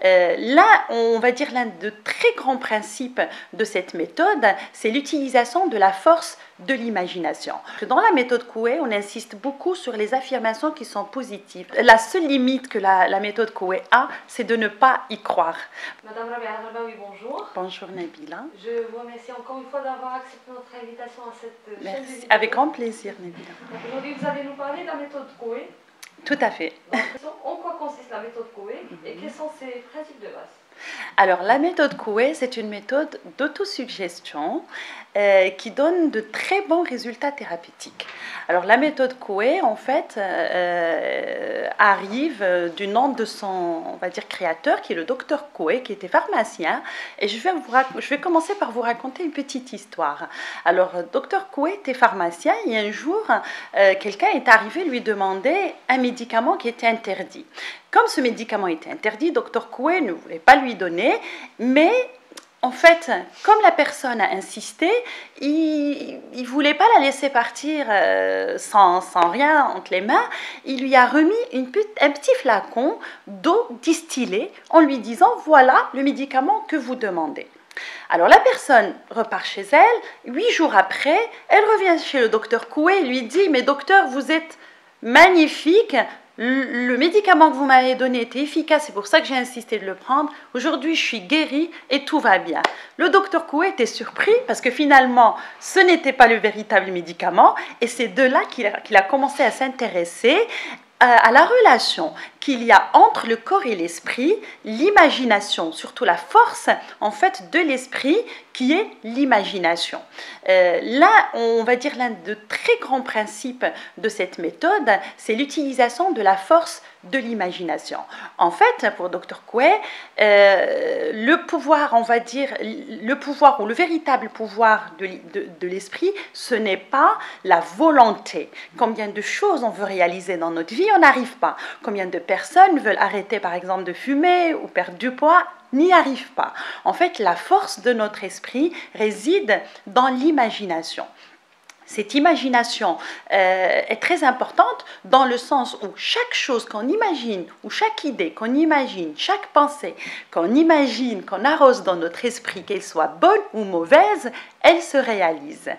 Là, on va dire l'un de très grands principes de cette méthode, c'est l'utilisation de la force de l'imagination. Dans la méthode Coué, on insiste beaucoup sur les affirmations qui sont positives. La seule limite que la méthode Coué a, c'est de ne pas y croire. Madame Rabia Harbaoui, bonjour. Bonjour Nabila. Je vous remercie encore une fois d'avoir accepté notre invitation à cette chaîne de vidéo. Avec grand plaisir Nabila. Aujourd'hui, vous allez nous parler de la méthode Coué. Tout à fait. En quoi consiste la méthode Coué et quels sont ses principes de base? Alors, la méthode Coué, c'est une méthode d'autosuggestion qui donne de très bons résultats thérapeutiques. Alors, la méthode Coué, en fait, arrive du nom de son, on va dire, créateur, qui est le docteur Coué, qui était pharmacien. Et je vais commencer par vous raconter une petite histoire. Alors, docteur Coué était pharmacien et un jour, quelqu'un est arrivé lui demander un médicament qui était interdit. Comme ce médicament était interdit, docteur Coué ne voulait pas lui donner, mais en fait, comme la personne a insisté, il ne voulait pas la laisser partir sans rien entre les mains. Il lui a remis un petit flacon d'eau distillée en lui disant « Voilà le médicament que vous demandez ». Alors la personne repart chez elle, 8 jours après, elle revient chez le docteur Coué et lui dit « Mais docteur, vous êtes magnifique ». Le médicament que vous m'avez donné était efficace, c'est pour ça que j'ai insisté de le prendre. Aujourd'hui, je suis guérie et tout va bien. Le docteur Coué était surpris parce que finalement, ce n'était pas le véritable médicament et c'est de là qu'il a commencé à s'intéresser à la relation qu'il y a entre le corps et l'esprit, l'imagination, surtout la force en fait de l'esprit qui est l'imagination. Là, on va dire l'un de très grands principes de cette méthode, c'est l'utilisation de la force de l'imagination. En fait, pour Dr Coué, le pouvoir, on va dire, le pouvoir ou le véritable pouvoir de l'esprit, ce n'est pas la volonté. Combien de choses on veut réaliser dans notre vie, on n'arrive pas. Combien de personnes veulent arrêter, par exemple, de fumer ou perdre du poids, n'y arrivent pas. En fait, la force de notre esprit réside dans l'imagination. Cette imagination est très importante dans le sens où chaque chose qu'on imagine, ou chaque idée qu'on imagine, chaque pensée qu'on imagine, qu'on arrose dans notre esprit, qu'elle soit bonne ou mauvaise, elle se réalise.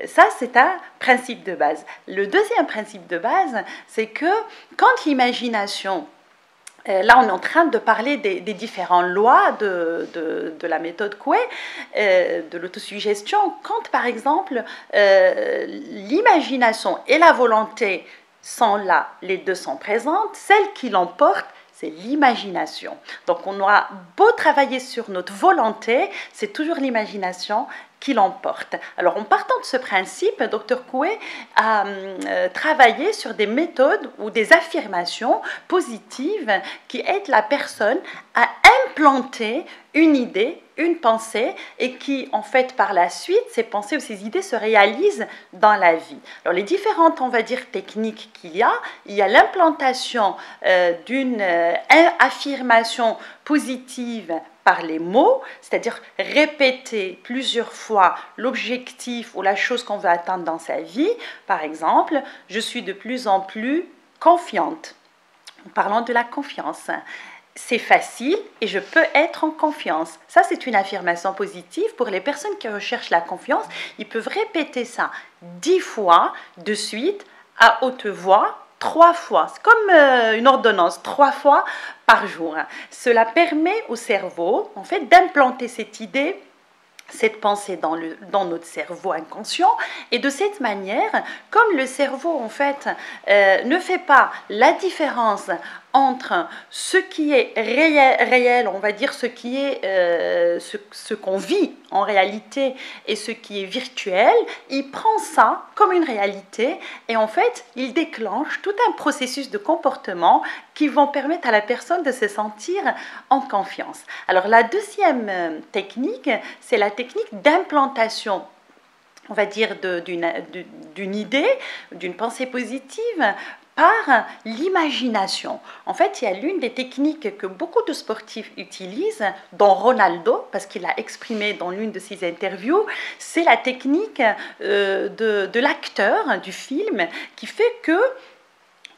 Ça, c'est un principe de base. Le deuxième principe de base, c'est que quand l'imagination là, on est en train de parler des différentes lois de la méthode Coué, de l'autosuggestion. Quand, par exemple, l'imagination et la volonté sont là, les deux sont présentes, celle qui l'emporte, c'est l'imagination. Donc, on aura beau travailler sur notre volonté, c'est toujours l'imagination qui l'emporte. Alors, en partant de ce principe, Dr Coué a travaillé sur des méthodes ou des affirmations positives qui aident la personne à implanter une idée, une pensée, et qui, en fait, par la suite, ces pensées ou ces idées se réalisent dans la vie. Alors, les différentes, on va dire, techniques qu'il y a l'implantation d'une affirmation positive par les mots, c'est-à-dire répéter plusieurs fois l'objectif ou la chose qu'on veut atteindre dans sa vie. Par exemple, je suis de plus en plus confiante. En parlant de la confiance, c'est facile et je peux être en confiance. Ça, c'est une affirmation positive. Pour les personnes qui recherchent la confiance, ils peuvent répéter ça 10 fois de suite à haute voix, 3 fois. C'est comme une ordonnance, 3 fois par jour. Cela permet au cerveau, en fait, d'implanter cette idée, cette pensée dans notre cerveau inconscient, et de cette manière, comme le cerveau en fait ne fait pas la différence entre ce qui est réel, on va dire ce qui est ce qu'on vit en réalité et ce qui est virtuel, il prend ça comme une réalité et en fait il déclenche tout un processus de comportement qui vont permettre à la personne de se sentir en confiance. Alors la deuxième technique, c'est la technique d'implantation, on va dire d'une idée, d'une pensée positive par l'imagination. En fait, il y a l'une des techniques que beaucoup de sportifs utilisent, dont Ronaldo, parce qu'il l'a exprimé dans l'une de ses interviews, c'est la technique de l'acteur du film qui fait que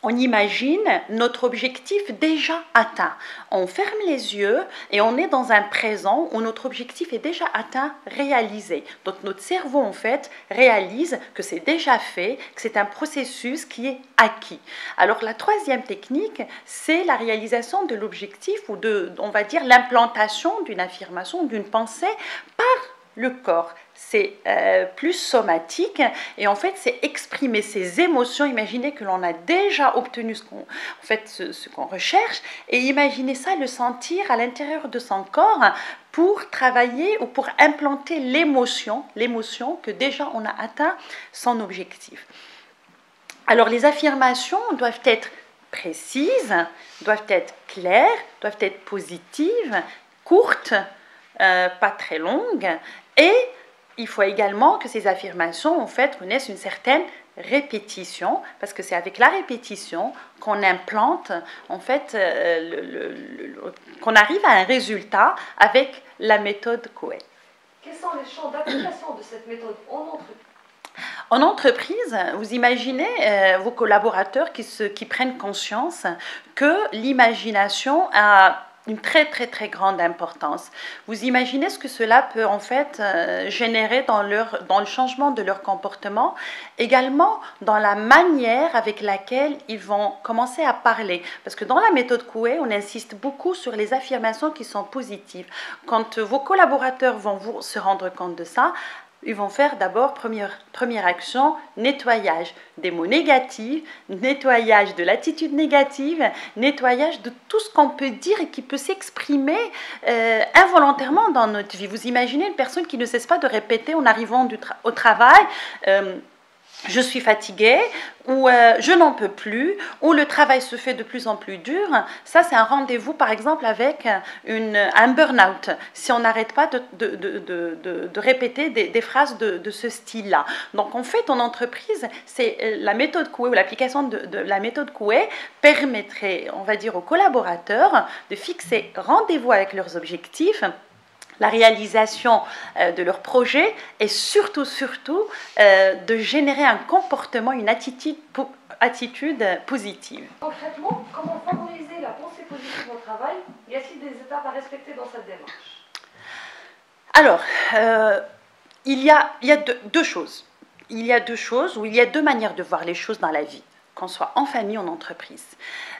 on imagine notre objectif déjà atteint. On ferme les yeux et on est dans un présent où notre objectif est déjà atteint, réalisé. Donc notre cerveau en fait réalise que c'est déjà fait, que c'est un processus qui est acquis. Alors la troisième technique, c'est la réalisation de l'objectif ou on va dire l'implantation d'une affirmation, d'une pensée par le corps. C'est plus somatique et en fait c'est exprimer ses émotions. Imaginez que l'on a déjà obtenu ce qu'on recherche et imaginez ça, le sentir à l'intérieur de son corps pour travailler ou pour implanter l'émotion que déjà on a atteint son objectif. Alors les affirmations doivent être précises, doivent être claires, doivent être positives, courtes, pas très longues, et il faut également que ces affirmations en fait connaissent une certaine répétition, parce que c'est avec la répétition qu'on implante en fait qu'on arrive à un résultat avec la méthode Coué. Quels sont les champs d'application de cette méthode en entreprise? En entreprise, vous imaginez vos collaborateurs qui prennent conscience que l'imagination a une très très très grande importance. Vous imaginez ce que cela peut en fait générer dans le changement de leur comportement, également dans la manière avec laquelle ils vont commencer à parler. Parce que dans la méthode Coué, on insiste beaucoup sur les affirmations qui sont positives. Quand vos collaborateurs vont se rendre compte de ça, ils vont faire d'abord, première action, nettoyage des mots négatifs, nettoyage de l'attitude négative, nettoyage de tout ce qu'on peut dire et qui peut s'exprimer involontairement dans notre vie. Vous imaginez une personne qui ne cesse pas de répéter en arrivant au travail je suis fatiguée, ou je n'en peux plus, ou le travail se fait de plus en plus dur. Ça, c'est un rendez-vous, par exemple, avec un burn-out, si on n'arrête pas de répéter des phrases de ce style-là. Donc, en fait, en entreprise, c'est la méthode Coué ou l'application de la méthode Coué permettrait, on va dire, aux collaborateurs de fixer rendez-vous avec leurs objectifs, la réalisation de leur projet et surtout de générer un comportement, une attitude positive. Concrètement, comment favoriser la pensée positive au travail? Y a-t-il des étapes à respecter dans cette démarche? Alors, il y a deux choses. Il y a deux manières de voir les choses dans la vie, qu'on soit en famille ou en entreprise.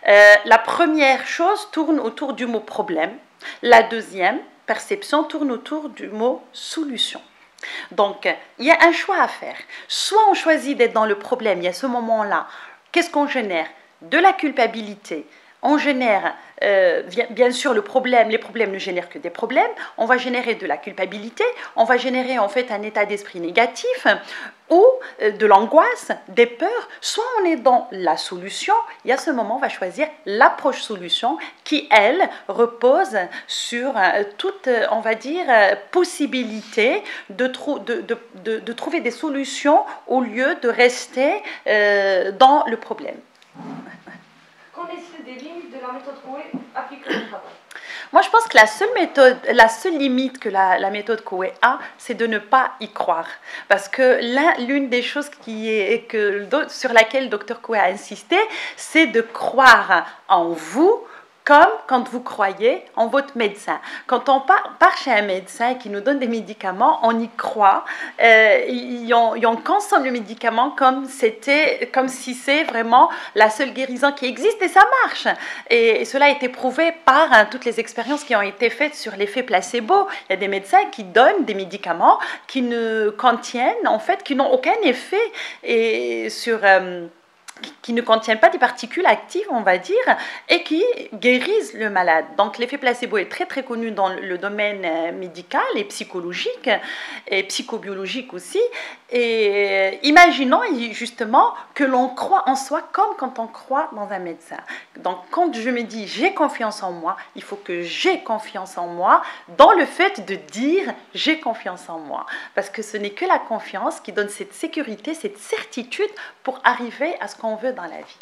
La première chose tourne autour du mot problème. La deuxième perception tourne autour du mot solution. Donc, il y a un choix à faire. Soit on choisit d'être dans le problème, il y a ce moment-là, qu'est-ce qu'on génère? De la culpabilité. On génère, bien sûr, les problèmes ne génèrent que des problèmes. On va générer de la culpabilité, on va générer en fait un état d'esprit négatif ou de l'angoisse, des peurs. Soit on est dans la solution, et à ce moment, on va choisir l'approche solution qui, elle, repose sur toute, on va dire, possibilité de trouver des solutions au lieu de rester dans le problème. Qu'en est-il des limites de la méthode Coué appliquée au travail? Moi, je pense que la seule limite que la méthode Coué a, c'est de ne pas y croire. Parce que l'une des choses sur laquelle le docteur Coué a insisté, c'est de croire en vous, comme quand vous croyez en votre médecin. Quand on part chez un médecin qui nous donne des médicaments, on y croit, et on consomme le médicament comme si c'est vraiment la seule guérison qui existe, et ça marche. Et cela a été prouvé par toutes les expériences qui ont été faites sur l'effet placebo. Il y a des médecins qui donnent des médicaments qui ne contiennent, en fait, qui n'ont aucun effet qui ne contiennent pas des particules actives, on va dire, et qui guérissent le malade. Donc l'effet placebo est très très connu dans le domaine médical et psychologique, et psychobiologique aussi. Et imaginons justement que l'on croit en soi comme quand on croit dans un médecin. Donc quand je me dis j'ai confiance en moi, il faut que j'ai confiance en moi dans le fait de dire j'ai confiance en moi. Parce que ce n'est que la confiance qui donne cette sécurité, cette certitude pour arriver à ce qu'on veut dans la vie.